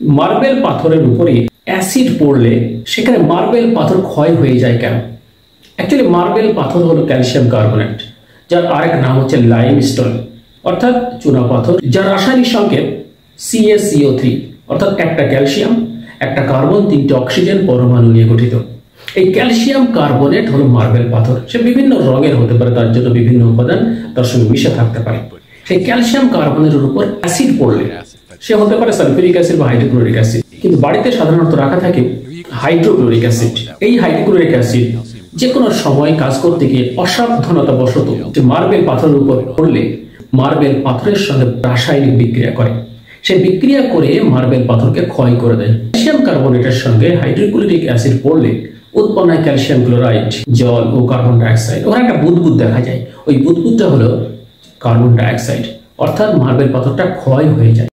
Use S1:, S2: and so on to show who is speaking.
S1: Marble পাথরের উপরে acid পড়লে সেখানে মার্বেল পাথর ক্ষয় হয়ে যায় কেন? অ্যাকচুয়ালি মার্বেল পাথর হলো ক্যালসিয়াম কার্বনেট, যার আরেক নাম হচ্ছে লাইমস্টোন অর্থাৎ চুনা পাথর, যার রাসায়নিক সংকেত CaCO3 অর্থাৎ একটা ক্যালসিয়াম, একটা কার্বন, তিনটে অক্সিজেন পরমাণু নিয়ে গঠিত। এই ক্যালসিয়াম কার্বনেট হলো মার্বেল পাথর। সে বিভিন্ন রঙের হতে পারে, তার জন্য বিভিন্ন উপাদান তার সঙ্গে মিশে থাকতে পারে। সেই ক্যালসিয়াম কার্বনের উপর অ্যাসিড পড়লে সে হতে পারে সালফিউরিক অ্যাসিড বা হাইড্রোক্লোরিক অ্যাসিড, কিন্তু বাড়িতে সাধারণত রাখা থাকে হাইড্রোক্লোরিক অ্যাসিড। এই হাইড্রোক্লোরিক অ্যাসিড যে কোনো সময় কাজ করতে গিয়ে অসাবধানতা বশত যে মার্বেল পাথরের উপর পড়লে মার্বেল পাথরের সঙ্গে রাসায়নিক বিক্রিয়া করে, সে বিক্রিয়া করে মার্বেল পাথরকে ক্ষয় করে দেয়। ক্যালসিয়াম কার্বনেটের সঙ্গে হাইড্রোক্লোরিক অ্যাসিড পড়লে উৎপন্ন হয় ক্যালসিয়াম ক্লোরাইড, জল ও কার্বন ডাইঅক্সাইড। ওখানে একটা বুদবুদ দেখা যায়, ওই বুদবুদটা হলো কার্বন ডাইঅক্সাইড, অর্থাৎ মার্বেল পাথরটা ক্ষয় হয়ে যায়।